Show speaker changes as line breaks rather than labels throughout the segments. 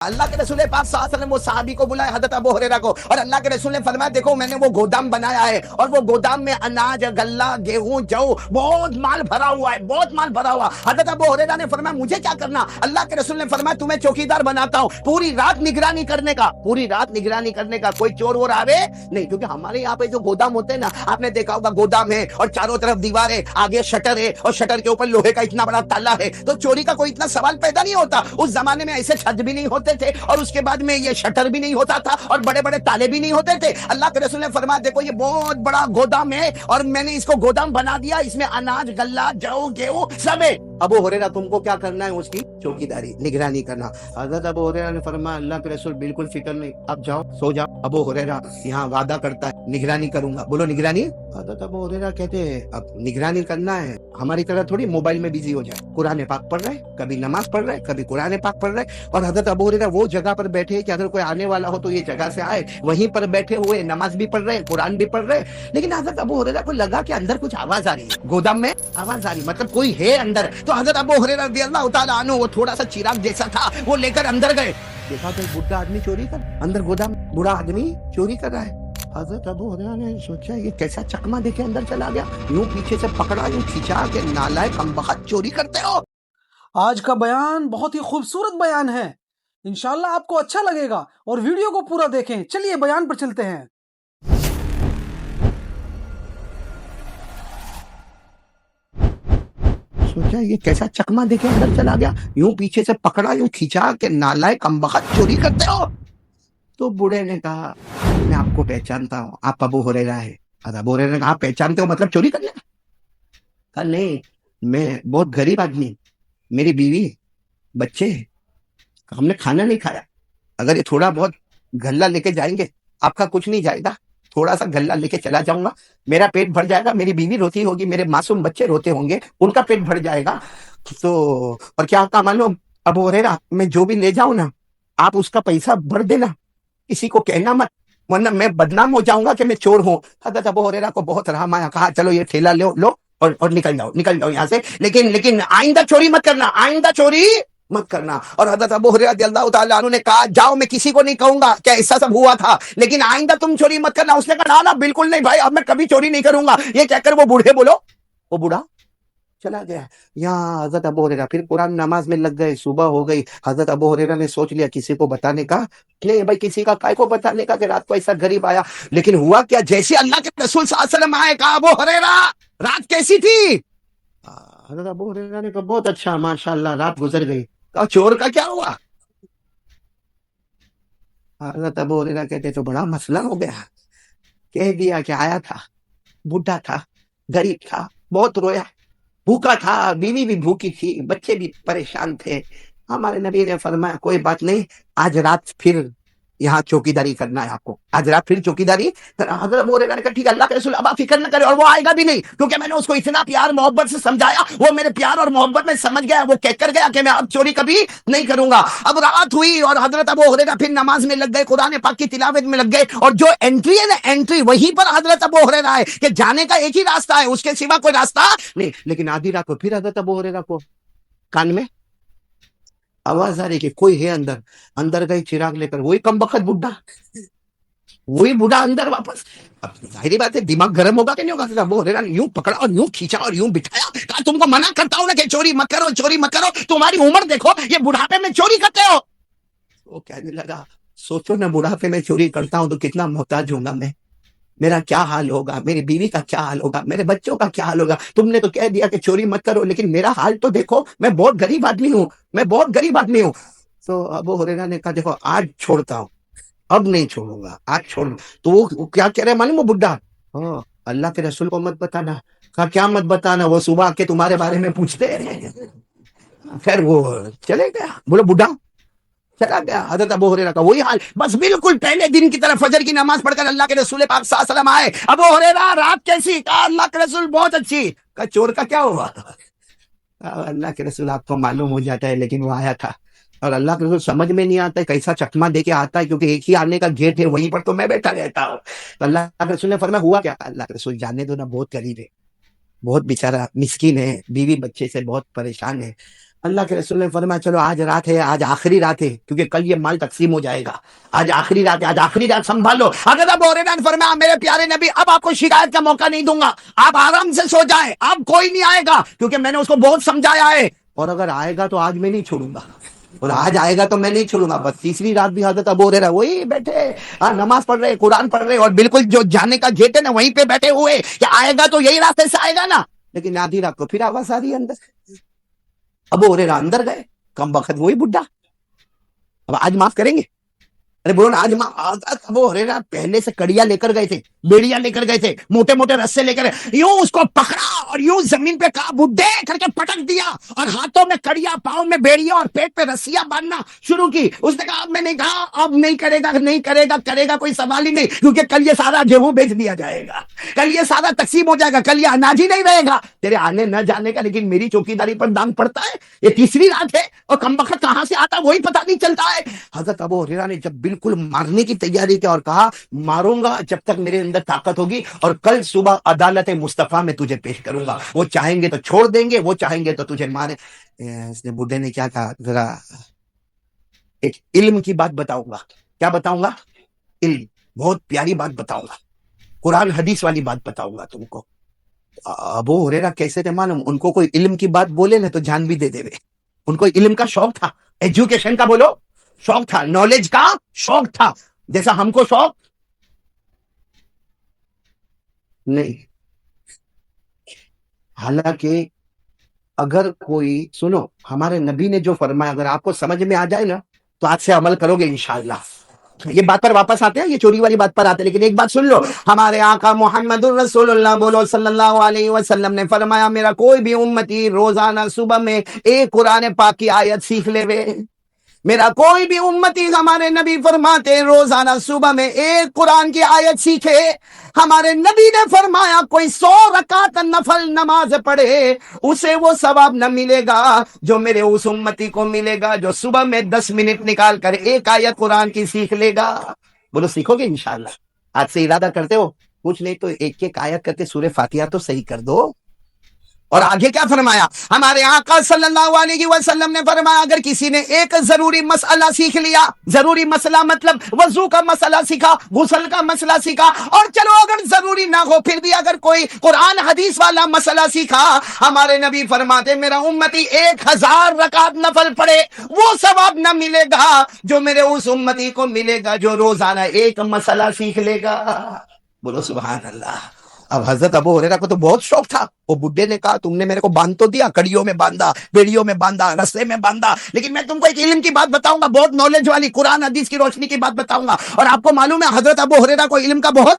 اللہ کے رسول پاک صلی اللہ علیہ وسلم وہ صحابی کو بلائے حضرت ابو ہریرہ کو، اور اللہ کے رسول نے فرمایا دیکھو میں نے وہ گودام بنایا ہے اور وہ گودام میں اناج، غلہ، گیہوں، جو بہت مال بھرا ہوا ہے، بہت مال بھرا ہوا۔ حضرت ابو ہریرہ نے فرمایا مجھے کیا کرنا؟ اللہ کے رسول نے فرمایا تمہیں چوکیدار بناتا ہوں، پوری رات نگرانی کرنے کا، پوری رات نگرانی کرنے کا، کوئی چور وور آوے نہیں، کیونکہ ہمارے یہاں پہ جو گودام ہوتے ہیں نا، آپ نے دیکھا ہوگا گودام ہے اور چاروں طرف دیوار ہے، آگے شٹر ہے اور شٹر کے اوپر لوہے کا اتنا بڑا تالا ہے، تو چوری کا کوئی اتنا سوال پیدا نہیں ہوتا۔ اس زمانے میں ایسے چھت بھی نہیں ہوتے تھے اور اس کے بعد میں یہ شٹر بھی نہیں ہوتا تھا اور بڑے بڑے تالے بھی نہیں ہوتے تھے۔ اللہ کے رسول نے فرمایا دیکھو یہ بہت بڑا گودام ہے اور میں نے اس کو گودام بنا دیا، اس میں اناج، غلہ، جو، گیہوں سب ہے۔ ابو ہریرہ تم کو کیا کرنا ہے؟ اس کی چوکیداری، نگرانی کرنا۔ حضرت ابو ہریرہ نے فرمایا اللہ کے رسول بالکل فکر نہیں، اب جاؤ سو جاؤ۔ ابو ہریرہ یہاں وعدہ کرتا ہے نگرانی کروں گا، بولو نگرانی۔ حضرت ابو ہریرہ کہتے ہیں اب نگرانی کرنا ہے، ہماری طرح تھوڑی موبائل میں بزی ہو جائے، قرآن پاک پڑھ رہے، کبھی نماز پڑھ رہے، کبھی قرآن پاک پڑھ رہے، اور حضرت ابو ہریرہ وہ جگہ پر بیٹھے کہ اگر کوئی آنے والا ہو تو یہ جگہ سے آئے، وہیں پر بیٹھے ہوئے نماز بھی پڑھ رہے، قرآن بھی پڑھ رہے۔ لیکن حضرت ابو ہریرہ کو لگا کہ اندر کچھ آواز آ رہی ہے، گودام میں آواز آ رہی، مطلب کوئی ہے اندر۔ تو حضرت ابو ہریرہ رضی اللہ تعالیٰ عنہ وہ تھوڑا سا چراغ جیسا تھا وہ لے کر اندر گئے، دیکھا کہ بڈھا آدمی چوری کر اندر، گودام بوڑھا آدمی چوری کر رہا ہے۔ حضرت ابو ہریرہ نے سوچا یہ کیسا چکما دے کے اندر چلا گیا، یوں پیچھے سے پکڑا، یوں کھینچا کہ نالائق کمبخت چوری کرتے ہو۔
آج کا بیان بہت ہی خوبصورت بیان ہے، انشاءاللہ آپ کو اچھا لگے گا، اور ویڈیو کو پورا دیکھیں۔ چلیے بیان پر چلتے ہیں۔
سوچا یہ کیسا چکما دے کے اندر چلا گیا، یوں پیچھے سے پکڑا، یوں کھینچا کہ نالائق کمبخت چوری کرتے ہو۔ تو بوڑھے نے کہا میں آپ کو پہچانتا ہوں، آپ ابو ہریرہ ہے۔ ابو ہریرہ نے کہا آپ پہچانتے ہو مطلب چوری کرنے کا؟ کہا نہیں، میں بہت غریب آدمی ہوں، میری بیوی بچے ہیں، ہم نے کھانا نہیں کھایا، اگر یہ تھوڑا بہت غلہ لے کے جائیں گے، آپ کا کچھ نہیں جائے گا، تھوڑا سا غلہ لے کے چلا جاؤں گا، میرا پیٹ بھر جائے گا، میری بیوی روتی ہوگی، میرے معصوم بچے روتے ہوں گے، ان کا پیٹ بھر جائے گا۔ تو اور کیا کہا معلوم ابو ہریرہ، میں جو بھی لے جاؤں نا آپ اس کا پیسہ بھر دینا، کسی کو کہنا مت، ورنہ میں بدنام ہو جاؤں گا کہ میں چور ہوں۔ حضرت ابو ہریرہ کو بہت رحم آیا، کہا چلو یہ تھیلا لو لو اور نکل جاؤ یہاں سے، لیکن آئندہ چوری مت کرنا، آئندہ چوری مت کرنا۔ اور حضرت ابو ہریرہ رضی اللہ تعالیٰ عنہ نے کہا جاؤ، میں کسی کو نہیں کہوں گا کہ ایسا سب ہوا تھا، لیکن آئندہ تم چوری مت کرنا۔ اس نے کہا نا بالکل نہیں بھائی، اب میں کبھی چوری نہیں کروں گا۔ یہ کہہ کر وہ بوڑھے بولو وہ بوڑھا چلا گیا۔ یہاں حضرت ابو ہریرہ پھر قرآن نماز میں لگ گئے، صبح ہو گئی۔ حضرت ابو ہریرہ نے سوچ لیا کسی کو بتانے کا نہیں بھائی، کسی کا کائے کو بتانے کا کہ رات کو ایسا غریب آیا۔ لیکن ہوا کیا، جیسے اللہ کے رسول صلی اللہ علیہ وسلم آئے، کہا ابو ہریرہ رات کیسی تھی؟ حضرت ابو ہریرہ نے کہا بہت اچھا، ماشاءاللہ، رات گزر گئی۔ کہا چور کا کیا ہوا؟ حضرت ابو ہریرہ کہتے تو بڑا مسئلہ ہو گیا، کہہ دیا کہ آیا تھا، بڈھا تھا، غریب تھا، بہت رویا، بھوکا تھا، بیوی بھی بھوکی تھی، بچے بھی پریشان تھے۔ ہمارے نبی نے فرمایا کوئی بات نہیں، آج رات پھر یہاں چوکیداری کرنا ہے آپ کو، آج رات پھر چوکیداری۔ حضرت ابو ہریرہ نے کہا ٹھیک ہے اللہ کے رسول، اب آپ فکر نہ کریں، اور وہ آئے گا بھی نہیں، کیونکہ میں نے اس کو اتنا پیار محبت سے سمجھایا، وہ میرے پیار اور محبت میں سمجھ گیا، وہ کہہ کر گیا کہ میں اب چوری کبھی نہیں کروں گا۔ اب رات ہوئی اور حضرت ابو ہریرہ پھر نماز میں لگ گئے، قرآن پاک کی تلاوت میں لگ گئے، اور جو انٹری ہے نا انٹری، وہیں پر حضرت ابو ہریرہ ہے کہ جانے کا ایک ہی راستہ ہے، اس کے سوا کوئی راستہ نہیں۔ لیکن آدھی رات کو پھر حضرت ابو ہریرہ کو کان میں آواز آ رہی کہ کوئی ہے اندر، اندر گئی چراغ لے کر، وہی کمبخت بڈھا، وہی بوڑھا اندر واپس۔ اب ظاہری بات ہے دماغ گرم ہوگا کہ نہیں ہوگا؟ ابو ہریرہ نے یوں پکڑا اور یوں کھینچا اور یوں بٹھایا، کہا تم کو منع کرتا ہوں نا کہ چوری مت کرو، چوری مت کرو، تمہاری عمر دیکھو، یہ بڑھاپے میں چوری کرتے ہو۔ وہ کہنے لگا سوچو نا، بڑھاپے میں چوری کرتا ہوں تو کتنا محتاج ہوں گا میں، میرا کیا حال ہوگا، میری بیوی کا کیا حال ہوگا، میرے بچوں کا کیا حال ہوگا۔ تم نے تو کہہ دیا کہ چوری مت کرو، لیکن میرا حال تو دیکھو، میں بہت غریب آدمی ہوں، میں بہت غریب آدمی ہوں۔ تو ابو ہریرہ نے کہا دیکھو آج چھوڑتا ہوں، اب نہیں چھوڑوں گا، آج چھوڑ۔ تو وہ کیا کہہ رہے معلوم، وہ بڈھا اللہ کے رسول کو مت بتانا۔ کہا کیا مت بتانا؟ وہ صبح آ کے تمہارے بارے میں پوچھتے ہیں۔ خیر وہ چلے گیا، بولو بڈھا چلا گیا۔ حضرت ابو ہریرہ کا وہی حال، بس بالکل پہلے دن کی طرف فجر کی نماز پڑھ کر اللہ کے رسول پاک صلی اللہ علیہ وسلم آئے، ابو ہریرہ رات کیسی؟ کہا اللہ کے رسول بہت اچھی۔ کہا چور کا کیا ہوا؟ اللہ کے رسول آپ کو معلوم ہو جاتا ہے، لیکن وہ آیا تھا، اور اللہ کے رسول سمجھ میں نہیں آتا ہے کیسا چکما دے کے آتا ہے، کیونکہ ایک ہی آنے کا گیٹ ہے، وہیں پر تو میں بیٹھا رہتا ہوں۔ تو اللہ کے رسول نے فرمایا ہوا کیا؟ اللہ کے رسول جانے دو نا، بہت غریب ہے، بہت بیچارہ مسکین ہے، بیوی بچے سے بہت پریشان ہے، اللہ کے رسول نے فرمایا چلو آج رات ہے، آج آخری رات ہے، کیونکہ کل یہ مال تقسیم ہو جائے گا، آج آخری رات ہے، آج آخری رات سنبھال لو۔ حضرت ابو ہریرہ نے فرمایا میرے پیارے نبی اب آپ کو شکایت کا موقع نہیں دوں گا، آپ آرام سے سو جائیں، اب کوئی نہیں آئے گا، کیونکہ میں نے اس کو بہت سمجھایا ہے، اور اگر آئے گا تو آج میں نہیں چھوڑوں گا، اور آج آئے گا تو میں نہیں چھوڑوں گا۔ بس تیسری رات بھی حضرت ابو ہریرہ وہی بیٹھے، نماز پڑھ رہے، قرآن پڑھ رہے، اور بالکل جو جانے کا گیٹ ہے نا وہیں پہ بیٹھے ہوئے کہ آئے گا تو یہی راستے سے آئے گا نا، لیکن آدھی رات کو پھر آواز آ رہی ہے اندر۔ ابو ہریرہ اندر گئے، کم وقت وہی بڈھا، اب آج معاف کریں گے؟ ارے بولو نا آج ابو ہریرہ پہلے سے کڑیا لے کر گئے تھے، بیڑیاں لے کر گئے تھے، موٹے موٹے رسے لے کر، یوں اس کو پکڑا اور یوں زمین پہ کہا بڈھے کر کے پٹک دیا، اور ہاتھوں میں کڑیا، پاؤں میں بیڑیاں، اور پیٹ پہ رسیاں باندھنا شروع کی۔ اس نے کہا اب میں نے کہا اب نہیں کرے گا، نہیں کرے گا، کرے گا کوئی سوال ہی نہیں، کیونکہ کل یہ سارا گیہوں بیچ دیا جائے گا، کل یہ سارا تقسیم ہو جائے گا، کل یہ اناج ہی نہیں رہے گا تیرے آنے نہ جانے کا، لیکن میری چوکیداری پر دام پڑتا ہے۔ یہ تیسری رات ہے اور کم وقت کہاں سے آتا وہی پتہ نہیں چلتا ہے۔ حضرت ابو ہریرہ نے جب بالکل مارنے کی تیاری کی اور کہا ماروں گا جب تک میرے اندر طاقت ہوگی، اور کل صبح عدالت مصطفیٰ میں تجھے پیش کروں گا، وہ چاہیں گے تو چھوڑ دیں گے، وہ چاہیں گے تو تجھے مارے۔ اس نے بڈھے نے کیا کہا، ذرا ایک علم کی بات بتاؤں گا۔ کیا بتاؤں گا؟ علم، بہت پیاری بات بتاؤں گا، قرآن حدیث والی بات بتاؤں گا تم کو۔ ابو ہریرہ کیسے تھے معلوم؟ ان کو کوئی علم کی بات بولے نا تو جان بھی دے دے، ان کو علم کا شوق تھا، ایجوکیشن کا بولو شوق تھا، نالج کا شوق تھا، جیسا ہم کو شوق نہیں۔ حالانکہ اگر کوئی سنو، ہمارے نبی نے جو فرمایا اگر آپ کو سمجھ میں آ جائے نا تو آج سے عمل کرو گے انشاءاللہ۔ یہ بات پر واپس آتے ہیں، یہ چوری والی بات پر آتے ہیں، لیکن ایک بات سن لو، ہمارے آقا محمد الرسول اللہ بولو صلی اللہ علیہ وسلم نے فرمایا میرا کوئی بھی امتی روزانہ صبح میں ایک قرآن پاک کی آیت سیکھ لے وے، میرا کوئی بھی امتی، ہمارے نبی فرماتے ہیں روزانہ صبح میں ایک قرآن کی آیت سیکھے۔ ہمارے نبی نے فرمایا کوئی 100 رکعت نفل نماز پڑھے اسے وہ ثواب نہ ملے گا جو میرے اس امتی کو ملے گا جو صبح میں 10 منٹ نکال کر ایک آیت قرآن کی سیکھ لے گا۔ بولو سیکھو گے انشاءاللہ؟ آج سے ارادہ کرتے ہو؟ کچھ نہیں تو ایک ایک آیت کر کے سورہ فاتحہ تو صحیح کر دو۔ اور آگے کیا فرمایا ہمارے آقا صلی اللہ علیہ وسلم نے فرمایا اگر کسی نے ایک ضروری مسئلہ سیکھ لیا، ضروری مسئلہ مطلب وضو کا مسئلہ سیکھا، غسل کا مسئلہ سیکھا، اور چلو اگر ضروری نہ ہو پھر بھی اگر کوئی قرآن حدیث والا مسئلہ سیکھا، ہمارے نبی فرماتے میرا امتی 1000 رکعت نفل پڑھے وہ ثواب نہ ملے گا جو میرے اس امتی کو ملے گا جو روزانہ ایک مسئلہ سیکھ لے گا۔ بولو سبحان اللہ۔ اب حضرت ابو ہریرہ کو تو بہت شوق تھا، وہ بڈھے نے کہا تم نے میرے کو باندھ تو دیا، کڑیوں میں باندھا، بیڑیوں میں باندھا، رسے میں باندھا، لیکن میں تم کو ایک علم کی بات بتاؤں گا، بہت نالج والی قرآن حدیث کی روشنی کی بات بتاؤں گا۔ اور آپ کو معلوم ہے حضرت ابو ہریرہ کو علم کا بہت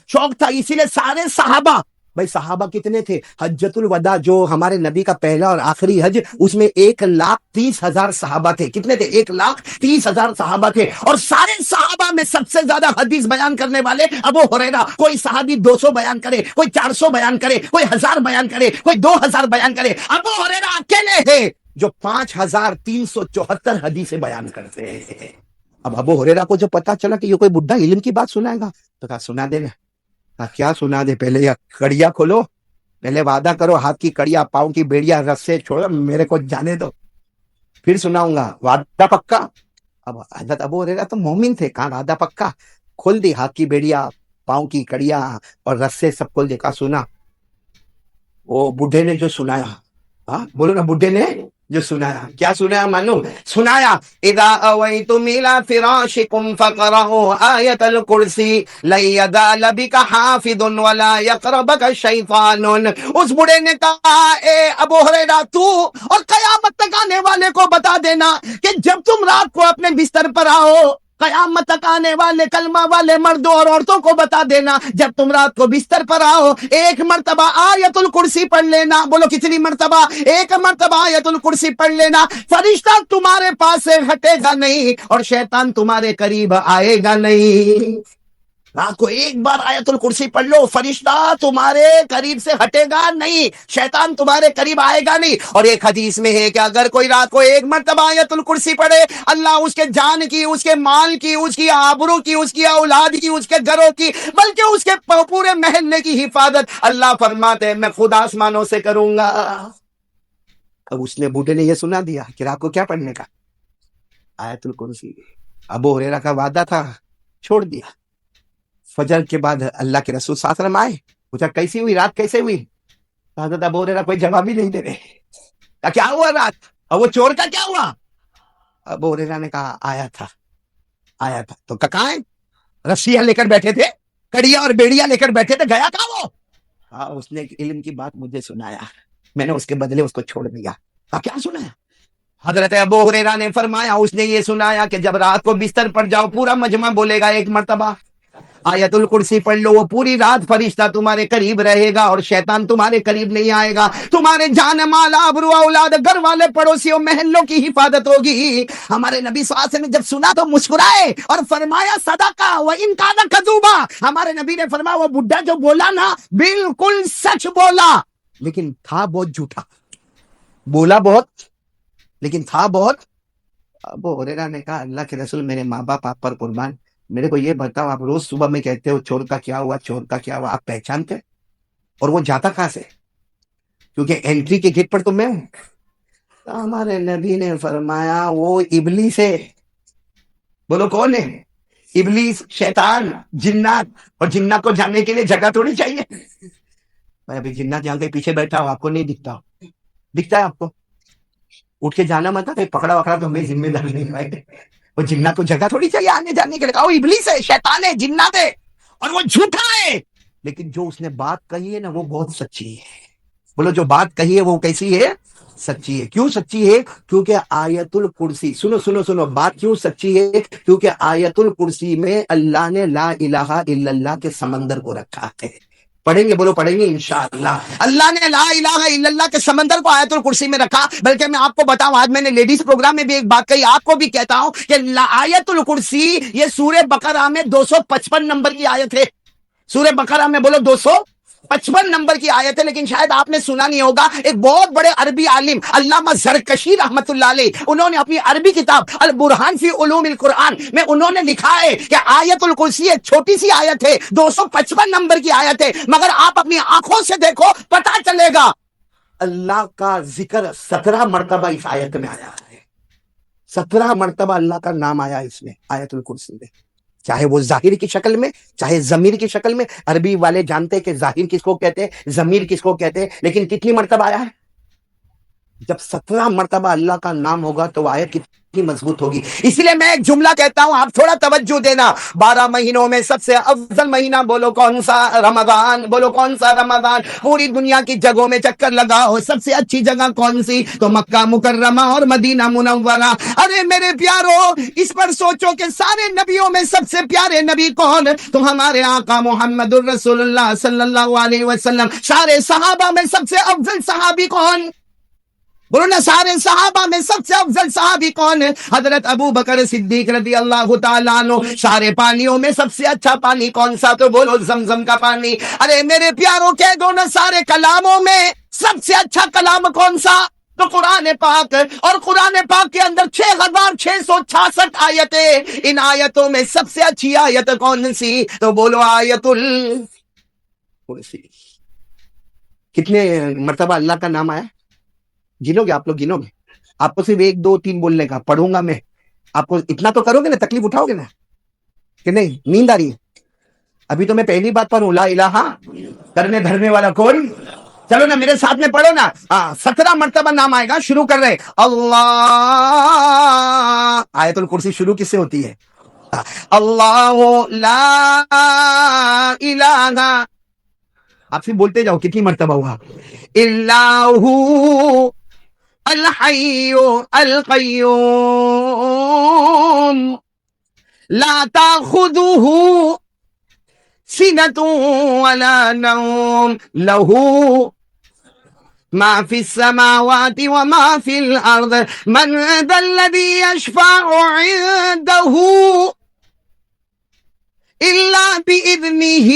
شوق تھا، اسی لیے سارے صحابہ، بھائی صحابہ کتنے تھے؟ حجۃ الوداع جو ہمارے نبی کا پہلا اور آخری حج، اس میں 1,30,000 صحابہ تھے۔ کتنے تھے؟ 1,30,000 صحابہ تھے، اور سارے صحابہ میں سب سے زیادہ حدیث بیان کرنے والے ابو ہریرہ۔ کوئی صحابی 200 بیان کرے، کوئی 400 بیان کرے، کوئی 1000 بیان کرے، کوئی 2000 بیان کرے، ابو ہریرہ اکیلے ہیں جو 5374 حدیثیں بیان کرتے ہیں۔ اب ابو ہریرہ کو جو پتا چلا کہ یہ کوئی بڈھا علم کی بات سنائے گا تو کہا سنا دے گا۔ کیا سنا دے؟ پہلے یہ کڑیا کھولو، پہلے وعدہ کرو، ہاتھ کی کڑیا، پاؤں کی بیڑیا، رسے چھوڑو، میرے کو جانے دو، پھر سناؤں گا۔ وعدہ پکا؟ اب حضرت ابو ہریرہ تو مومن تھے، کہاں وعدہ پکا؟ کھول دی ہاتھ کی بیڑیا، پاؤں کی کڑیا اور رسے سب کھول دے، کہا سنا۔ وہ بڈھے نے جو سنایا، ہاں بولو نا، بڈھے نے جو سنایا، کیا سنایا معلوم؟ سنایا اذا اویتم الى فراشکم فقرؤوا آیت الکرسی لن یزال بک حافظ ولا یقربک شیطان۔ اس بڑے نے کہا اے ابو ہریرہ تو اور قیامت تک آنے والے کو بتا دینا کہ جب تم رات کو اپنے بستر پر آؤ، قیامت تک آنے والے کلمہ والے مردوں اور عورتوں کو بتا دینا جب تم رات کو بستر پر آؤ ایک مرتبہ آیت الکرسی پڑھ لینا۔ بولو کتنی مرتبہ؟ ایک مرتبہ آیت الکرسی پڑھ لینا، فرشتہ تمہارے پاس سے ہٹے گا نہیں اور شیطان تمہارے قریب آئے گا نہیں۔ رات کو ایک بار آیت الکرسی پڑھ لو، فرشتہ تمہارے قریب سے ہٹے گا نہیں، شیطان تمہارے قریب آئے گا نہیں۔ اور ایک حدیث میں ہے کہ اگر کوئی رات کو ایک مرتبہ آیت الکرسی پڑھے، اللہ اس کے جان کی، اس کے مال کی، اس کی آبرو کی، اس کی اولاد کی، اس کے گھروں کی، بلکہ اس کے پورے محلے کی حفاظت اللہ فرماتے ہیں میں خود آسمانوں سے کروں گا۔ اب اس نے بوڑھے نے یہ سنا دیا کہ رات کو کیا پڑھنے کا؟ آیت الکرسی. ابو ہریرہ کا وعدہ تھا، چھوڑ دیا. فجر کے بعد اللہ کے رسول صلی اللہ علیہ وسلم آئے، پوچھا کیسی ہوئی رات، کیسے ہوئی؟ حضرت ابو ہریرہ کوئی جواب ہی نہیں دے رہے. کہا کیا ہوا رات، اور وہ چور کا کیا ہوا؟ ابو ہریرہ نے کہا آیا تھا. تو کہاں ہے؟ رسیاں لے کر بیٹھے تھے، کڑیاں اور بیڑیاں لے کر بیٹھے تھے، گیا کہاں وہ؟ ہاں اس نے ایک علم کی بات مجھے سنایا، میں نے اس کے بدلے اس کو چھوڑ دیا. کہا کیا سنایا؟ حضرت ابو ہریرہ نے فرمایا اس نے یہ سنایا کہ جب رات کو بستر پر جاؤ پورا مجمع بولے گا ایک مرتبہ آیت الکرسی پڑھ لو، وہ پوری رات فرشتہ تمہارے قریب رہے گا اور شیطان تمہارے قریب نہیں آئے گا. تمہارے جان مال آبرو اولاد گھر والے پڑوسیوں محلوں کی حفاظت ہوگی. ہمارے نبی صلی اللہ علیہ وسلم نے جب سنا تو مسکرائے اور فرمایا صدقہ وان کان کذوبا. ہمارے نبی نے فرمایا وہ بڈھا جو بولا نا بالکل سچ بولا، لیکن تھا بہت جھوٹا. بولا بہت لیکن تھا بہت. ابو ہریرہ نے کہا اللہ کے رسول میرے ماں باپ آپ پر قربان، میرے کو یہ بتاؤ آپ روز صبح میں کہتے ہو چور کا کیا ہوا، چور کا کیا ہوا، آپ پہچانتے؟ اور وہ جاتا کہاں سے؟ کیونکہ انٹری کے گیٹ پر تو میں ہوں. ہمارے نبی نے فرمایا وہ ابلیس ہے. بولو کون ہے؟ ابلیس، شیطان، جنات. اور جنات کو جاننے کے لیے جگہ تھوڑی چاہیے. میں ابھی جنات جہاں کے پیچھے بیٹھا ہوں، آپ کو نہیں دکھتا؟ دکھتا ہے آپ کو؟ اٹھ کے جانا مت ہے، پکڑا وکڑا تو ہمیں ذمہ دار نہیں پائے. وہ جنات کو جگہ تھوڑی چاہیے آنے جانے کے لیے. وہ ابلیس ہے، شیطان ہے، جنات ہے، اور وہ جھوٹا ہے. لیکن جو اس نے بات کہی ہے نا وہ بہت سچی ہے. بولو جو بات کہی ہے وہ کیسی ہے؟ سچی ہے. کیوں سچی ہے؟ کیونکہ آیت الکرسی، سنو بات کیوں سچی ہے؟ کیونکہ آیت الکرسی میں اللہ نے لا الہ الا اللہ کے سمندر کو رکھا ہے. پڑھیں گے، بولو پڑھیں گے انشاءاللہ. اللہ نے لا الہ الا اللہ کے سمندر کو آیت الکرسی میں رکھا. بلکہ میں آپ کو بتاؤں، آج میں نے لیڈیز پروگرام میں بھی ایک بات کہی، آپ کو بھی کہتا ہوں کہ آیت الکرسی یہ سورہ بقرہ میں 255 نمبر کی آیت ہے. سورہ بقرہ میں بولو 255 نمبر کی آیت ہے. لیکن شاید آپ نے سنا نہیں ہوگا، ایک بہت بڑے عربی عالم علامہ زرکشی رحمت اللہ علیہ، انہوں نے اپنی عربی کتاب البرہان فی علوم القرآن میں انہوں نے لکھا ہے کہ آیت الکرسی ایک چھوٹی سی آیت ہے، 255 نمبر کی آیت ہے، مگر آپ اپنی آنکھوں سے دیکھو پتا چلے گا اللہ کا ذکر 17 مرتبہ اس آیت میں آیا ہے. 17 مرتبہ اللہ کا نام آیا اس میں، آیت الکرسی میں. چاہے وہ ظاہر کی شکل میں، چاہے ضمیر کی شکل میں. عربی والے جانتے کہ ظاہر کس کو کہتے ہیں، ضمیر کس کو کہتے ہیں. لیکن کتنی مرتبہ آیا ہے؟ جب 17 مرتبہ اللہ کا نام ہوگا تو آیت کتنی مضبوط ہوگی. اس لیے میں ایک جملہ کہتا ہوں، آپ تھوڑا توجہ دینا. 12 مہینوں میں سب سے افضل مہینہ بولو کون سا؟ رمضان. بولو کون سا؟ رمضان. پوری دنیا کی جگہوں میں چکر لگاؤ، سب سے اچھی جگہ کون سی؟ تو مکہ مکرمہ اور مدینہ منورہ. ارے میرے پیارو، اس پر سوچو کہ سارے نبیوں میں سب سے پیارے نبی کون؟ تو ہمارے آقا محمد الرسول اللہ صلی اللہ علیہ وسلم. سارے صحابہ میں سب سے افضل صحابی کون؟ بولو نا، سارے صحابہ میں سب سے افضل صحابی کون ہے؟ حضرت ابو بکر صدیق رضی اللہ تعالیٰ عنہ. سارے پانیوں میں سب سے اچھا پانی کون سا؟ تو بولو زمزم کا پانی. ارے میرے پیاروں، کہہ دو نا، سارے کلاموں میں سب سے اچھا کلام کون سا؟ تو قرآن پاک. اور قرآن پاک کے اندر 6666 آیتیں. ان آیتوں میں سب سے اچھی آیت کون سی؟ تو بولو آیت الکرسی. کتنے مرتبہ اللہ کا نام آیا؟ گنو گے آپ لوگ؟ گنو گے؟ آپ کو صرف 1 2 3 بولنے کا، پڑھوں گا میں. آپ کو اتنا تو کرو گے نا، تکلیف اٹھاؤ گے نا کہ نہیں؟ نیند آ رہی ہے؟ ابھی تو میں پہلی بات پڑھوں، لا الہ کرنے دھرنے والا کون؟ چلو نا میرے ساتھ میں پڑھو نا. 17 مرتبہ نام آئے گا. شروع کر رہے اللہ. آیت الکرسی شروع کس سے ہوتی ہے؟ اللہ لا الہ. آپ سے بولتے جاؤ کتنی مرتبہ ہوا؟ اللہ الحی القیوم لا تاخذہ سنۃ ولا نوم لہ ما فی السماوات وما فی الارض من ذا الذی یشفع عنده الا باذنہ.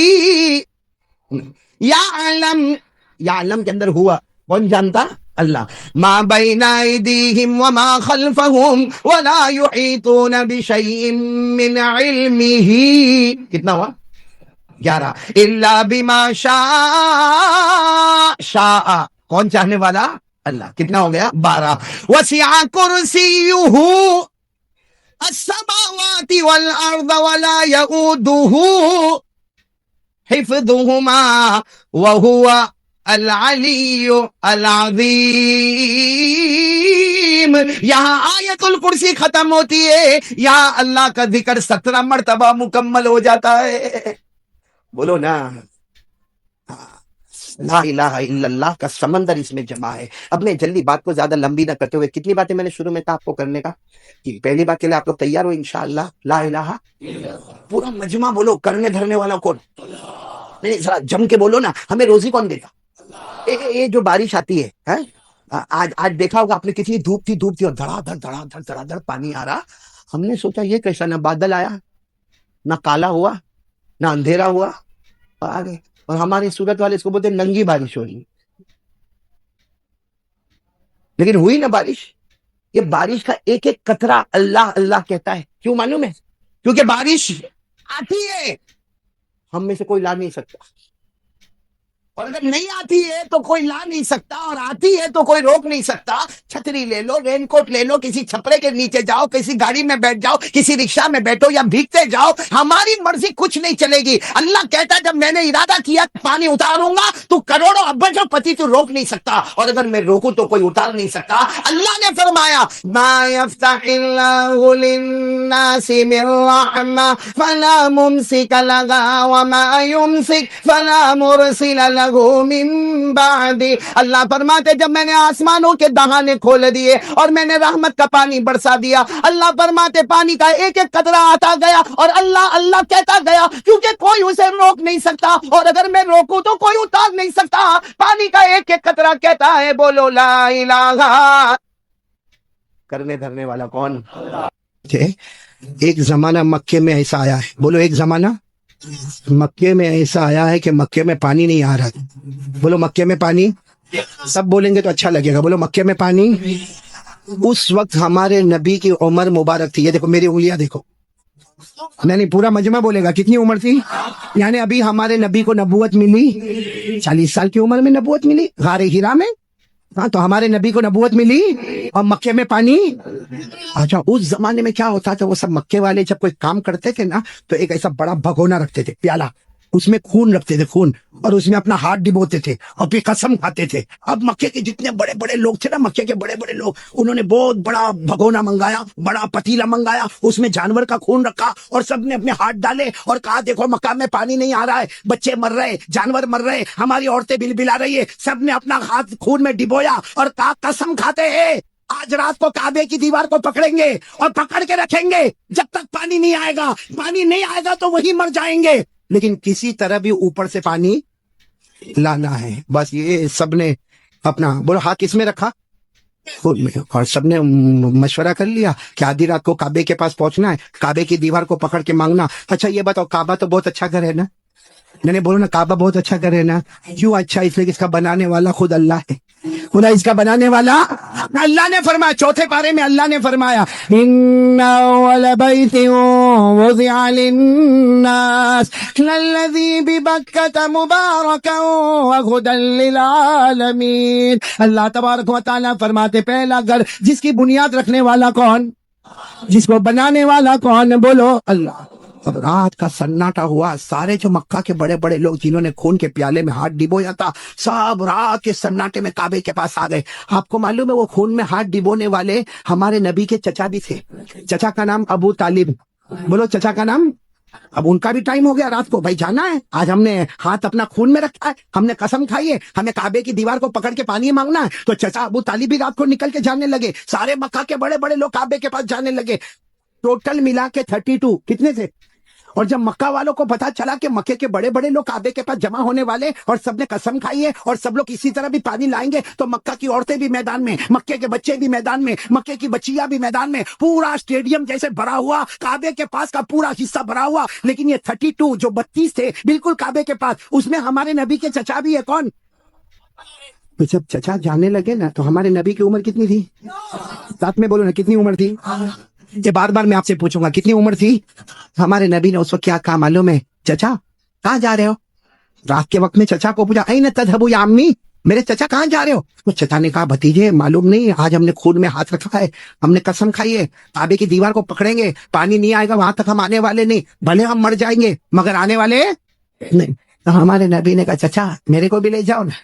یعلم کے اندر ہوا کون جانتا؟ اللہ. ما بین ایدیہم وما خلفہم ولا یحیطون بشیء من علمہ. کتنا ہوا؟ 11. الا بما شاء. شاء کون چاہنے والا؟ اللہ کتنا ہو گیا 12 وسع کرسیہ السماوات والارض ولا یؤودہ حفظہما وہو العلی العظیم. یہاں آیت الکرسی ختم ہوتی ہے, یہاں اللہ کا ذکر 17 مرتبہ مکمل ہو جاتا ہے. بولو نا, لا الہ الا اللہ کا سمندر اس میں جمع ہے. اب میں جلدی بات کو زیادہ لمبی نہ کرتے ہوئے, کتنی باتیں میں نے شروع میں کہا آپ کو کرنے کا, کہ پہلی بات کے لیے آپ لوگ تیار ہو انشاءاللہ. لا الہ, پورا مجمع بولو, کرنے دھرنے والا کون؟ نہیں ذرا جم کے بولو نا, ہمیں روزی کون دیتا؟ یہ جو بارش آتی ہے, آج دیکھا ہوگا آپ نے, کتنی دھوپ تھی اور دھڑا دھڑ پانی آ رہا. ہم نے سوچا یہ کیسا, نہ بادل آیا, نہ کالا ہوا, نہ اندھیرا ہوا, آ گئے. اور ہماری صورت والے اس کو بولتے ننگی بارش ہو رہی, لیکن ہوئی نا بارش. یہ بارش کا ایک ایک قطرہ اللہ اللہ کہتا ہے. کیوں معلوم ہے؟ کیونکہ بارش آتی ہے, ہم میں سے کوئی لا نہیں سکتا, اور اگر نہیں آتی ہے تو کوئی لا نہیں سکتا, اور آتی ہے تو کوئی روک نہیں سکتا. چھتری لے لو, رین کوٹ لے لو, کسی چھپرے کے نیچے جاؤ, کسی گاڑی میں بیٹھ جاؤ, کسی رکشہ میں بیٹھو یا بھیگتے جاؤ, ہماری مرضی کچھ نہیں چلے گی. اللہ کہتا ہے جب میں نے ارادہ کیا پانی اتاروں گا تو کروڑوں ابجوں پتی تو روک نہیں سکتا, اور اگر میں روکوں تو کوئی اتار نہیں سکتا. اللہ نے فرمایا ما یفتح اللہ للناس من رحمہ فلا ممسک لہا وما یمسک فلا مرسل لہ من بعد. اللہ فرماتے جب میں نے آسمانوں کے دہانے کھول دیے اور میں نے رحمت کا پانی برسا دیا, اللہ فرماتے پانی کا ایک ایک قطرہ آتا گیا اور اللہ اللہ کہتا گیا, کیونکہ کوئی اسے روک نہیں سکتا, اور اگر میں روکوں تو کوئی اتار نہیں سکتا. پانی کا ایک ایک قطرہ کہتا ہے بولو لا الہ. کرنے دھرنے والا کون؟ ایک زمانہ مکے میں ایسا آیا ہے, بولو ایک زمانہ مکے میں ایسا آیا ہے کہ مکے میں پانی نہیں آ رہا. بولو مکے میں پانی, سب بولیں گے تو اچھا لگے گا. بولو مکے میں پانی. اس وقت ہمارے نبی کی عمر مبارک تھی, یہ دیکھو میری انگلیاں دیکھو, نہیں پورا مجمع بولے گا کتنی عمر تھی. یعنی ابھی ہمارے نبی کو نبوت ملی 40 سال کی عمر میں نبوت ملی غار ہیرا میں. ہاں تو ہمارے نبی کو نبوت ملی اور مکے میں پانی. اچھا اس زمانے میں کیا ہوتا تھا, وہ سب مکے والے جب کوئی کام کرتے تھے نا تو ایک ایسا بڑا بھگونا رکھتے تھے, پیالہ, اس میں خون رکھتے تھے, خون, اور اس میں اپنا ہاتھ ڈبوتے تھے اور پھر قسم کھاتے تھے. اب مکے کے جتنے بڑے بڑے لوگ تھے نا, مکے کے بڑے بڑے لوگ, انہوں نے بہت بڑا بھگونا منگایا, بڑا پتیلا منگایا, اس میں جانور کا خون رکھا اور سب نے اپنے ہاتھ ڈالے اور کہا دیکھو مکہ میں پانی نہیں آ رہا ہے, بچے مر رہے, جانور مر رہے, ہماری عورتیں بل بلا رہی ہے. سب نے اپنا ہاتھ خون میں ڈبویا اور کہا قسم کھاتے ہیں آج رات کو کعبے کی دیوار کو پکڑیں گے اور پکڑ کے رکھیں گے جب تک پانی نہیں آئے گا. پانی نہیں آئے گا تو وہی مر جائیں گے, لیکن کسی طرح بھی اوپر سے پانی لانا ہے. بس یہ سب نے اپنا بولو ہاتھ کس میں رکھا, خود میں, اور سب نے مشورہ کر لیا کہ آدھی رات کو کعبے کے پاس پہنچنا ہے, کعبے کی دیوار کو پکڑ کے مانگنا. اچھا یہ بتاؤ کعبہ تو بہت اچھا گھر ہے نا, نہیں بولو نا کعبہ بہت اچھا گھر ہے نا. کیوں اچھا؟ اس لیے کہ اس کا بنانے والا خود اللہ ہے. خدا اس کا بنانے والا اللہ نے فرمایا, چوتھے پارے میں اللہ نے فرمایا ان اول بیت وضع للناس للذی ببکۃ مبارکا وہدی للعالمین. اللہ تبارک و تعالیٰ فرماتے پہلا گھر جس کی بنیاد رکھنے والا کون, جس کو بنانے والا کون, بولو اللہ. اب رات کا سناٹا ہوا, سارے جو مکہ کے بڑے بڑے لوگ جنہوں نے خون کے پیالے میں ہاتھ ڈبویا تھا, سب رات کے سناٹے میں کعبے کے پاس آ گئے. آپ کو معلوم ہے وہ خون میں ہاتھ ڈبونے والے ہمارے نبی کے چچا بھی تھے. چچا کا نام ابو طالب, بولو چچا کا نام. اب ان کا بھی ٹائم ہو گیا, رات کو بھائی جانا ہے, آج ہم نے ہاتھ اپنا خون میں رکھا ہے, ہم نے قسم کھائی ہے ہمیں کعبے کی دیوار کو پکڑ کے پانی مانگنا ہے. تو چچا ابو طالب بھی رات کو نکل کے جانے لگے, سارے مکہ کے بڑے بڑے لوگ کعبے کے پاس جانے لگے. ٹوٹل ملا کے 32 کتنے تھے. اور جب مکہ والوں کو پتا چلا کہ مکے کے بڑے بڑے لوگ کعبے کے پاس جمع ہونے والے اور سب نے قسم کھائی ہے اور سب لوگ اسی طرح بھی پانی لائیں گے, تو مکہ کی عورتیں بھی میدان میں, مکے کے بچے بھی میدان میں, مکے کی بچیاں بھی میدان میں, پورا اسٹیڈیم جیسے بھرا ہوا, کعبے کے پاس کا پورا حصہ بھرا ہوا. لیکن یہ 32 جو 32 تھے بالکل کعبے کے پاس, اس میں ہمارے نبی کے چچا بھی ہے. کون؟ جب چچا جانے لگے نا تو ہمارے نبی کی عمر کتنی تھی, ساتھ میں بولو نا کتنی عمر تھی. یہ بار بار میں آپ سے پوچھوں گا کتنی عمر تھی. ہمارے نبی نے اس وقت کیا کہا معلوم ہے, چچا کہاں جا رہے ہو. رات کے وقت میں چچا کو پوچھا این تذهب یا امی, میرے چچا کہاں جا رہے ہو؟ تو چچا نے کہا بھتیجے معلوم نہیں، آج ہم نے خون میں ہاتھ رکھا ہے، ہم نے قسم کھائی ہے کعبے کی دیوار کو پکڑیں گے، پانی نہیں آئے گا وہاں تک ہم آنے والے نہیں، بھلے ہم مر جائیں گے مگر آنے والے نہیں۔ تو ہمارے نبی نے کہا چچا میرے کو بھی لے جاؤ نا،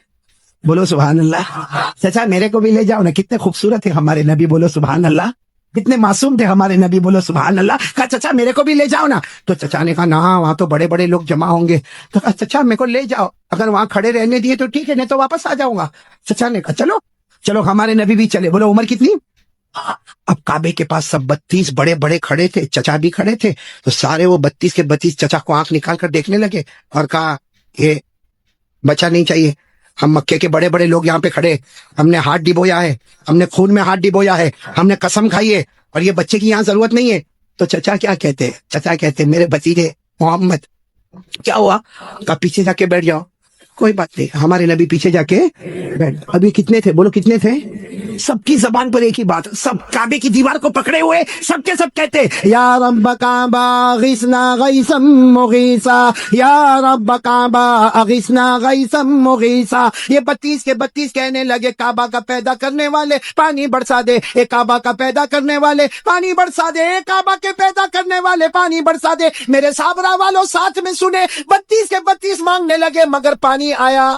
بولو سبحان اللہ، چچا میرے کو بھی لے جاؤ نا۔ کتنے خوبصورت ہے ہمارے نبی، بولو سبحان اللہ، کتنے معصوم تھے ہمارے نبی، بولو سبحان اللہ۔ کہا چچا میرے کو بھی لے جاؤ نا۔ تو چچا نے کہا نہ وہاں تو بڑے بڑے لوگ جمع ہوں گے۔ تو کہا چچا میرے کو لے جاؤ، اگر وہاں کھڑے رہنے دیے تو ٹھیک ہے، نہیں تو واپس آ جاؤں گا۔ چچا نے کہا چلو چلو، ہمارے نبی بھی چلے۔ بولو عمر کتنی؟ اب کعبے کے پاس سب 32 بڑے بڑے کھڑے تھے، چچا بھی کھڑے تھے، تو سارے وہ 32 کے 32 چچا کو آنکھ نکال کر دیکھنے لگے اور کہا یہ بچہ نہیں چاہیے، ہم مکے کے بڑے بڑے لوگ یہاں پہ کھڑے، ہم نے ہاتھ ڈبویا ہے، ہم نے خون میں ہاتھ ڈبویا ہے، ہم نے قسم کھائی ہے، اور یہ بچے کی یہاں ضرورت نہیں ہے۔ تو چچا کیا کہتے؟ چچا کہتے میرے بھتیجے محمد کیا ہوا؟ کہا پیچھے جا کے بیٹھ جاؤ۔ کوئی بات نہیں، ہمارے نبی پیچھے جا کے بیٹھ۔ ابھی کتنے تھے؟ بولو کتنے تھے؟ سب کی زبان پر ایک ہی بات، سب کعبے کی دیوار کو پکڑے ہوئے سب کے سب کہتے یا رب کعبہ اغثنا غیثا مغیثا، یا رب کعبہ اغثنا غیثا مغیثا۔ یہ 32 کے 32 کہنے لگے کعبہ کا پیدا کرنے والے پانی برسا دے، اے کعبہ کا پیدا کرنے والے پانی برسا دے، اے کعبہ کے پیدا کرنے والے پانی برسا دے۔ میرے صابرہ والوں ساتھ میں سنے، 32 کے 32 مانگنے لگے مگر پانی آیا۔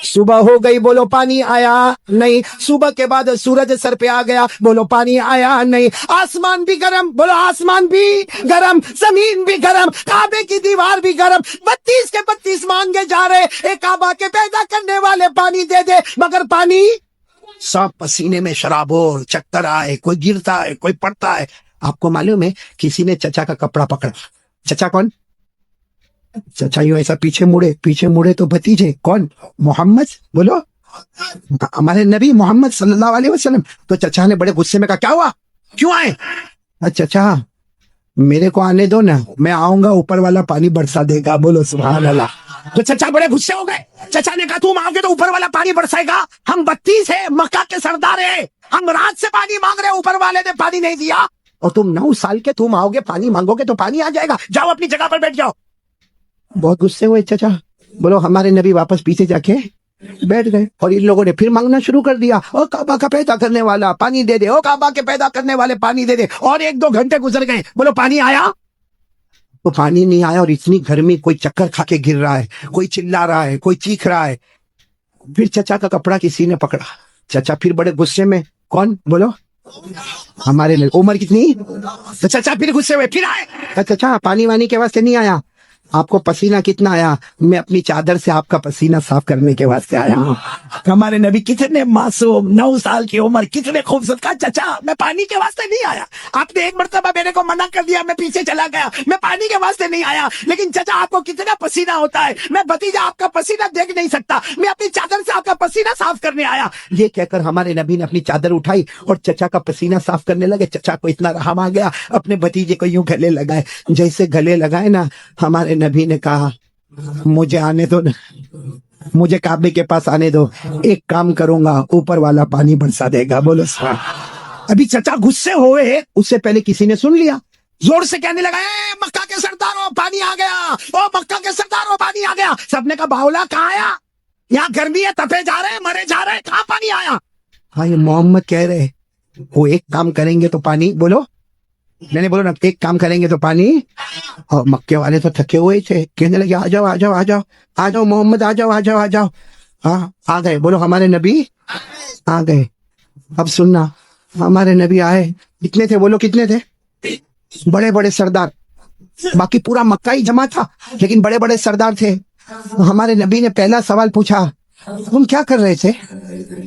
صبح ہو گئی، بولو پانی آیا نہیں۔ صبح کے بعد سورج سر پہ آ گیا، بولو پانی آیا نہیں۔ آسمان بھی گرم، بولو آسمان بھی گرم، زمین بھی گرم، کعبے کی دیوار بھی گرم۔ 32 کے 32 مانگے جا رہے، اے کعبہ کے پیدا کرنے والے پانی دے دے، مگر پانی سب پسینے میں شرابور، چکر آئے، کوئی گرتا ہے کوئی پڑتا ہے۔ آپ کو معلوم ہے کسی نے چچا کا کپڑا پکڑا، چچا کون؟ چچا یوں ایسا پیچھے مڑے تو بھتیجے کون؟ محمد، بولو ہمارے نبی محمد صلی اللہ علیہ وسلم۔ تو چچا نے بڑے غصے میں کہا کیا ہوا، کیوں آئے؟ چچا میرے کو آنے دو نا، میں آؤں گا اوپر والا پانی برسا دے گا، بولو سبحان اللہ۔ تو چچا بڑے غصے ہو گئے، چچا نے کہا تم آؤ گے تو اوپر والا پانی برسائے گا؟ ہم 32 ہے، مکہ کے سردار ہیں، ہم رات سے پانی مانگ رہے، اوپر والے نے پانی نہیں دیا، اور تم 9 سال کے تم آؤ گے پانی مانگو گے تو پانی آ جائے گا، جاؤ اپنی جگہ پر بیٹھ جاؤ۔ بہت غصے ہوئے چچا، بولو ہمارے نبی واپس پیچھے جا کے بیٹھ گئے، اور ان لوگوں نے پھر مانگنا شروع کر دیا، او کعبہ کا پیدا کرنے والا پانی دے دے، او کعبہ کے پیدا کرنے والے پانی دے دے۔ اور 1-2 گھنٹے گزر گئے، بولو پانی آیا؟ تو پانی نہیں آیا، اور اتنی گرمی، کوئی چکر کھا کے گر رہا ہے، کوئی چلا رہا ہے، کوئی چیخ رہا ہے۔ پھر چچا کا کپڑا کسی نے پکڑا، چچا پھر بڑے غصے میں، کون؟ بولو ہمارے نبی۔ عمر کتنی؟ تو چچا پھر غصے ہوئے، پھر آئے، چچا پانی وانی کے واسطے نہیں آیا، آپ کو پسینہ کتنا آیا؟ میں اپنی چادر سے آپ کا پسینہ صاف کرنے کے واسطے آیا ہوں۔ ہمارے نبی کتنے معصوم، 9 سال کی عمر، کتنے خوبصورت۔ کہا چچا میں پانی کے واسطے نہیں آیا، آپ نے ایک مرتبہ میرے کو منع کر دیا، میں پیچھے چلا گیا، میں پانی کے واسطے نہیں آیا، لیکن چچا آپ کو کتنا پسینہ ہوتا ہے، میں بھتیجا آپ کا پسینہ دیکھ نہیں سکتا، میں اپنی چادر سے آپ کا پسینہ صاف کرنے آیا۔ یہ کہہ کر ہمارے نبی نے اپنی چادر اٹھائی اور چچا کا پسینہ صاف کرنے لگے۔ چچا کو اتنا رحم آ گیا، اپنے بھتیجے کو یوں گلے لگائے، جیسے گلے لگائے نا، ہمارے نبی نے کہا مجھے آنے دو نا، مجھے کعبے کے پاس آنے دو، ایک کام کروں گا، اوپر والا پانی برسا دے گا، بولو سبحان۔ ابھی چچا غصے ہوئے، اس سے پہلے کسی نے سن لیا، زور سے کہنے لگا اے مکہ کے سرداروں پانی آ گیا، او مکہ کے سرداروں پانی آ گیا۔ سب نے کہا باولا کہاں آیا؟ یہاں گرمی ہے، تپے جا رہے ہیں، مرے جا رہے ہیں، کہاں پانی آیا؟ ہاں یہ محمد کہہ رہے وہ ایک کام کریں گے تو پانی، بولو نہیں بولو نا، ایک کام کریں گے تو پانی۔ اور مکے والے تو تھکے ہوئے تھے، کہنے لگے آ جاؤ آ جاؤ آ جاؤ آ جاؤ محمد، آ جاؤ آ جاؤ آ جاؤ۔ ہاں آ گئے، بولو ہمارے نبی آ گئے۔ اب سننا، ہمارے نبی آئے، کتنے تھے؟ بولو کتنے تھے؟ بڑے بڑے سردار، باقی پورا مکہ ہی جمع تھا لیکن بڑے بڑے سردار تھے۔ ہمارے نبی نے پہلا سوال پوچھا، تم کیا کر رہے تھے؟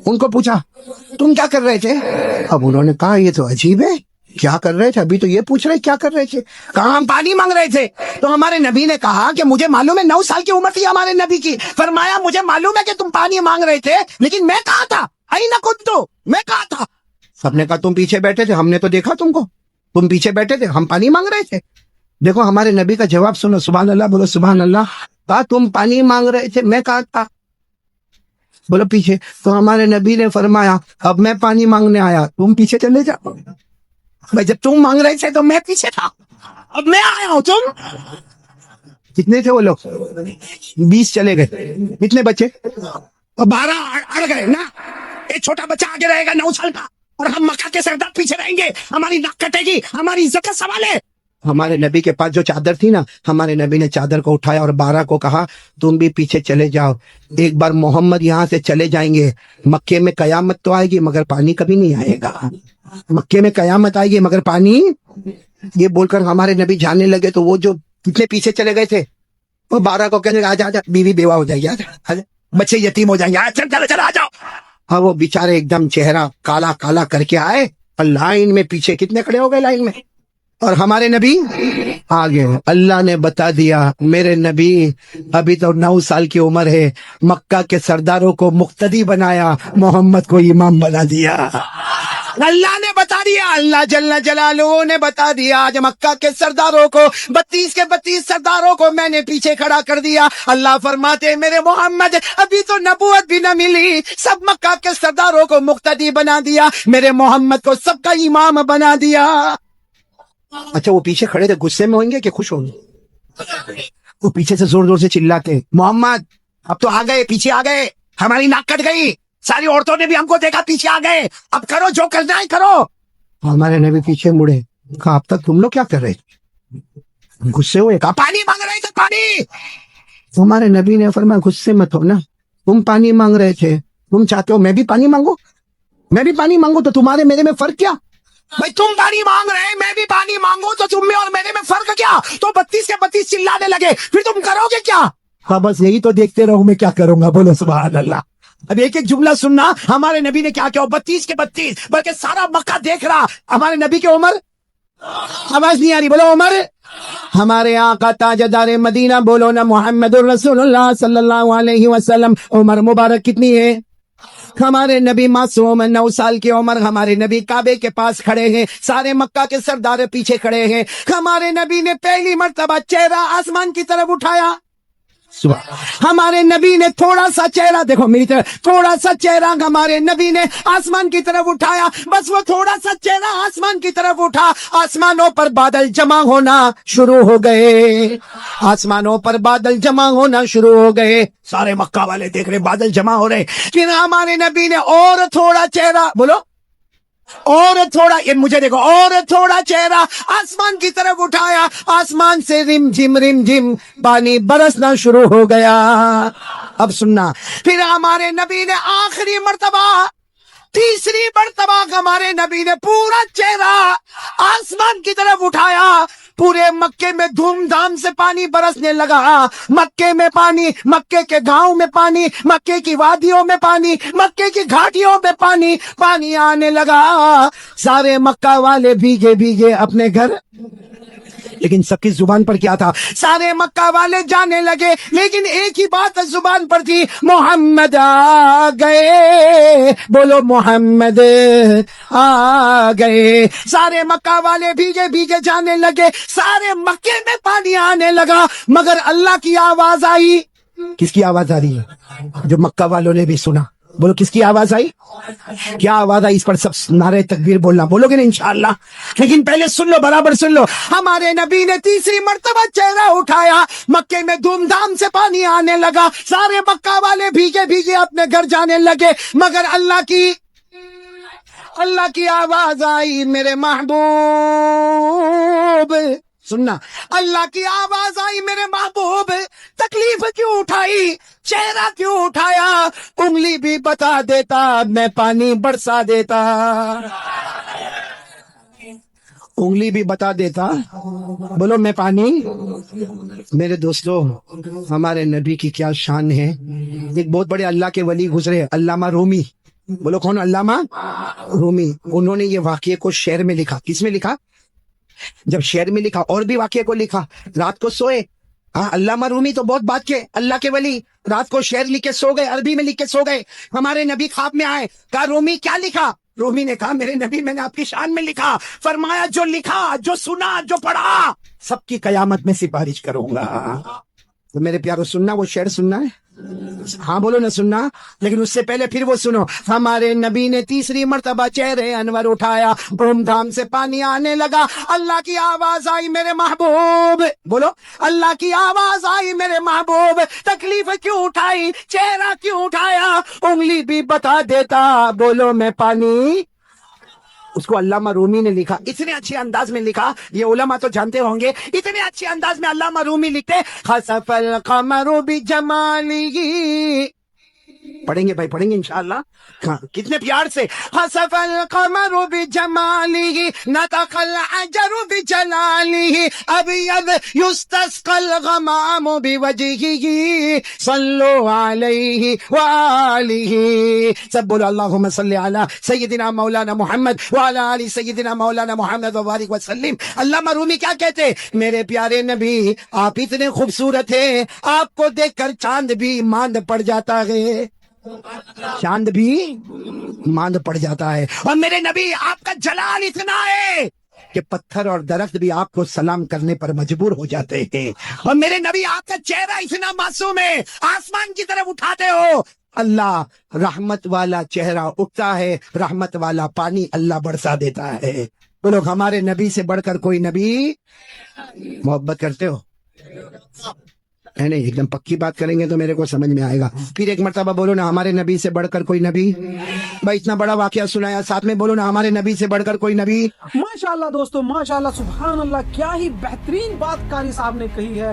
ان کو پوچھا تم کیا کر رہے تھے؟ اب انہوں نے کہا یہ تو عجیب ہے، کیا کر رہے تھے؟ ابھی تو یہ پوچھ رہے کیا کر رہے تھے؟ کہا ہم پانی مانگ رہے تھے۔ تو ہمارے نبی نے کہا کہ مجھے معلوم ہے، 9 سال کی عمر تھی ہمارے نبی کی، فرمایا مجھے معلوم ہے کہ تم پانی مانگ رہے تھے، لیکن میں کہاں تھا؟ اینَ کنتُ، میں کہاں تھا؟ سب نے کہا تم پیچھے بیٹھے تھے، ہم نے تو دیکھا تم کو، تم پیچھے بیٹھے تھے، ہم پانی مانگ رہے تھے۔ دیکھو ہمارے نبی کا جواب سنو، سبحان اللہ، بولو سبحان اللہ۔ کہا تم پانی مانگ رہے تھے، میں کہاں تھا؟ بولو پیچھے۔ تو ہمارے نبی نے فرمایا اب میں پانی مانگنے آیا، تم پیچھے چلے جاؤ۔ بھائی جب تم مانگ رہے تھے تو میں پیچھے تھا، اب میں آیا ہوں۔ تم کتنے تھے وہ لوگ؟ 20 چلے گئے، کتنے بچے؟ اور 12 اڑ گئے نا. ایک چھوٹا بچہ آگے رہے گا 9 سال کا, اور ہم مکہ کے سردار پیچھے رہیں گے, ہماری ناک کٹے گی, ہماری عزت کا سوال ہے. ہمارے نبی کے پاس جو چادر تھی نا, ہمارے نبی نے چادر کو اٹھایا اور 12 کو کہا تم بھی پیچھے چلے جاؤ. ایک بار محمد یہاں سے چلے جائیں گے, مکے میں قیامت تو آئے گی مگر پانی کبھی نہیں آئے گا. مکے میں قیامت آئے گی مگر پانی. یہ بول کر ہمارے نبی جانے لگے تو وہ جو کتنے پیچھے چلے گئے تھے وہ 12 کو کہنے لگے آجا, بیوی بیوہ ہو جائے گی, بچے یتیم ہو جائیں گے, چل آ جاؤ. ہاں وہ بیچارے ایک دم چہرہ کالا کالا کر کے آئے اور لائن میں پیچھے کتنے کھڑے ہو گئے لائن میں, اور ہمارے نبی آگے. اللہ نے بتا دیا میرے نبی ابھی تو 9 سال کی عمر ہے, مکہ کے سرداروں کو مقتدی بنایا, محمد کو امام بنا دیا. اللہ نے بتا دیا, اللہ جل جلالہ نے بتا دیا, آج مکہ کے سرداروں کو 32 کے 32 سرداروں کو میں نے پیچھے کھڑا کر دیا. اللہ فرماتے میرے محمد ابھی تو نبوت بھی نہ ملی, سب مکہ کے سرداروں کو مقتدی بنا دیا, میرے محمد کو سب کا امام بنا دیا. اچھا وہ پیچھے کھڑے تھے غصے میں ہوئیں گے کہ خوش ہوں گے؟ وہ پیچھے سے زور زور سے چلاتے محمد اب تو آ گئے, پیچھے آ گئے, ہماری ناک کٹ گئی, ساری عورتوں نے بھی ہم کو دیکھا, پیچھے آ گئے, اب کرو جو کرنا ہے کرو. ہمارے نبی پیچھے مڑے, کہا اب تک تم لوگ کیا کر رہے تھے؟ غصے ہوئے, کہا پانی مانگ رہے تھے پانی. ہمارے نبی نے فرمایا غصے مت ہو نا, تم پانی مانگ رہے تھے, تم چاہتے ہو میں بھی پانی مانگوں, میں بھی پانی مانگوں, تو تمہارے میرے میں فرق کیا؟ بھائی تم پانی مانگ رہے میں بھی پانی مانگوں تو تم میں اور میرے میں فرق کیا؟ تو 32 کے 32 چلانے لگے, پھر تم کرو گے کیا؟ ہاں بس یہی تو دیکھتے رہو میں کیا کروں گا, بولو سبحان اللہ. اب ایک ایک جملہ سننا, ہمارے نبی نے کیا کیا, 32 کے 32 بلکہ سارا مکہ دیکھ رہا. ہمارے نبی کی عمر, آواز نہیں آ رہی, بولو عمر. ہمارے آقا تاجدار مدینہ, بولو نا محمد رسول اللہ صلی اللہ علیہ وسلم, عمر مبارک کتنی ہے؟ ہمارے نبی معصوم 9 سال کی عمر, ہمارے نبی کعبے کے پاس کھڑے ہیں, سارے مکہ کے سردار پیچھے کھڑے ہیں. ہمارے نبی نے پہلی مرتبہ چہرہ آسمان کی طرف اٹھایا. ہمارے نبی نے تھوڑا سا چہرہ, دیکھو میری طرف, تھوڑا سا چہرہ ہمارے نبی نے آسمان کی طرف اٹھایا. بس وہ تھوڑا سا چہرہ آسمان کی طرف اٹھا, آسمانوں پر بادل جمع ہونا شروع ہو گئے, آسمانوں پر بادل جمع ہونا شروع ہو گئے. سارے مکہ والے دیکھ رہے بادل جمع ہو رہے. پھر ہمارے نبی نے اور تھوڑا چہرہ, بولو اور تھوڑا, یہ مجھے دیکھو, اور تھوڑا چہرہ آسمان کی طرف اٹھایا, آسمان سے رم جھم پانی برسنا شروع ہو گیا. اب سننا, پھر ہمارے نبی نے آخری مرتبہ, تیسری مرتبہ ہمارے نبی نے پورا چہرہ آسمان کی طرف اٹھایا. پورے مکے میں دھوم دھام سے پانی برسنے لگا. مکے میں پانی, مکے کے گاؤں میں پانی, مکے کی وادیوں میں پانی, مکے کی گھاٹیوں میں پانی, پانی آنے لگا. سارے مکہ والے بھیگے بھیگے اپنے گھر, لیکن سب کی زبان پر کیا تھا؟ سارے مکہ والے جانے لگے, لیکن ایک ہی بات زبان پر تھی, محمد آ گئے, بولو محمد آ گئے. سارے مکہ والے بھیگے بھیگے جانے لگے, سارے مکے میں پانی آنے لگا, مگر اللہ کی آواز آئی. کس کی آواز آ رہی ہے؟ جو مکہ والوں نے بھی سنا. بولو کس کی آواز آئی؟ کیا آواز آئی؟ اس پر سب نعرہ تکبیر بولنا, بولو گے نا انشاءاللہ. لیکن پہلے سن لو, برابر سن لو. ہمارے نبی نے تیسری مرتبہ چہرہ اٹھایا, مکے میں دھوم دھام سے پانی آنے لگا, سارے مکہ والے بھیگے بھیگے اپنے گھر جانے لگے, مگر اللہ کی آواز آئی, میرے محبوب. سننا, اللہ کی آواز آئی, میرے محبوب تکلیف کیوں اٹھائی, چہرہ کیوں اٹھایا, انگلی بھی بتا دیتا میں پانی برسا دیتا. انگلی بھی بتا دیتا, بولو میں پانی. میرے دوستو, ہمارے نبی کی کیا شان ہے. ایک بہت بڑے اللہ کے ولی گزرے, علامہ رومی. بولو کون؟ علامہ رومی. انہوں نے یہ واقعے کو شعر میں لکھا. کس میں لکھا؟ جب شعر میں لکھا, اور بھی واقعے کو لکھا. رات کو سوئے, علامہ رومی تو بہت بات کے اللہ کے ولی, رات کو شعر لکھ کے سو گئے, عربی میں لکھ کے سو گئے. ہمارے نبی خواب میں آئے, کہا رومی کیا لکھا؟ رومی نے کہا میرے نبی میں نے آپ کی شان میں لکھا. فرمایا جو لکھا, جو سنا, جو پڑھا, سب کی قیامت میں سفارش کروں گا.
تو میرے پیارو سننا وہ شعر سننا ہے, ہاں بولو نا سننا, لیکن اس سے پہلے پھر وہ سنو. ہمارے نبی نے تیسری مرتبہ چہرے انور اٹھایا, دھوم دھام سے پانی آنے لگا, اللہ کی آواز آئی میرے محبوب, بولو اللہ کی آواز آئی میرے محبوب, تکلیف کیوں اٹھائی, چہرہ کیوں اٹھایا, انگلی بھی بتا دیتا, بولو میں پانی. اس کو علامہ رومی نے لکھا, اتنے اچھے انداز میں لکھا, یہ علماء تو جانتے ہوں گے, اتنے اچھے انداز میں علامہ رومی لکھتے, خسف القمر بجمالہ, پڑھیں گے بھائی, پڑھیں گے انشاءاللہ, کتنے پیار سے. خسف القمر بجمالہ نطق الحجر بجلالہ ابیض یستسقى الغمام بوجہہ صلوا علیہ وآلہ. سب بولو اللہم صلی علی سیدنا مولانا محمد وعلی آل سیدنا مولانا محمد وبارک وسلم. علامہ رومی کیا کہتے, میرے پیارے نبی آپ اتنے خوبصورت ہیں, آپ کو دیکھ کر چاند بھی ماند پڑ جاتا ہے, چاند بھی ماند پڑ جاتا ہے, اور میرے نبی آپ کا جلال اتنا ہے کہ پتھر اور درخت بھی آپ کو سلام کرنے پر مجبور ہو جاتے ہیں, اور میرے نبی آپ کا چہرہ اتنا معصوم ہے, آسمان کی طرف اٹھاتے ہو, اللہ رحمت والا چہرہ اٹھتا ہے, رحمت والا پانی اللہ برسا دیتا ہے. بولو ہمارے نبی سے بڑھ کر کوئی نبی, محبت کرتے ہو, نہیں ایک دم پکی بات کریں گے تو میرے کو سمجھ میں آئے گا. پھر ایک مرتبہ بولو نا ہمارے نبی سے بڑھ کر کوئی نبی. بھائی اتنا بڑا واقعہ سنایا, ساتھ میں بولو نا ہمارے نبی سے بڑھ کر کوئی نبی.
ماشاءاللہ دوستو, ماشاءاللہ, سبحان اللہ, کیا ہی بہترین بات قاری صاحب نے کہی ہے.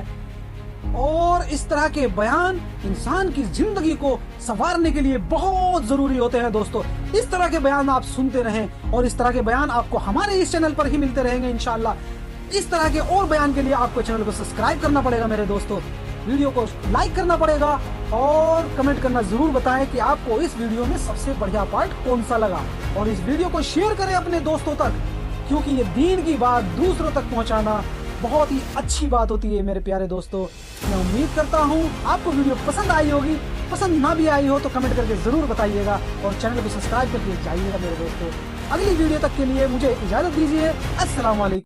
اور اس طرح کے بیان انسان کی زندگی کو سنوارنے کے لیے بہت ضروری ہوتے ہیں دوستو. اس طرح کے بیان آپ سنتے رہیں, اور اس طرح کے بیان آپ کو ہمارے اس چینل پر ہی ملتے رہیں گے انشاءاللہ. اس طرح کے اور بیان کے لیے آپ کو چینل کو سبسکرائب کرنا پڑے گا میرے دوستو, ویڈیو کو لائک کرنا پڑے گا, اور کمنٹ کرنا ضرور بتائیں کہ آپ کو اس ویڈیو میں سب سے بڑھیا پارٹ کون سا لگا, اور اس ویڈیو کو شیئر کریں اپنے دوستوں تک, کیونکہ یہ دین کی بات دوسروں تک پہنچانا بہت ہی اچھی بات ہوتی ہے میرے پیارے دوستو. میں امید کرتا ہوں آپ کو ویڈیو پسند آئی ہوگی, پسند نہ بھی آئی ہو تو کمنٹ کر کے ضرور بتائیے گا, اور چینل کو سبسکرائب کر کے جائیے گا میرے دوستو. اگلی ویڈیو تک کے لیے مجھے اجازت دیجیے. السلام علیکم.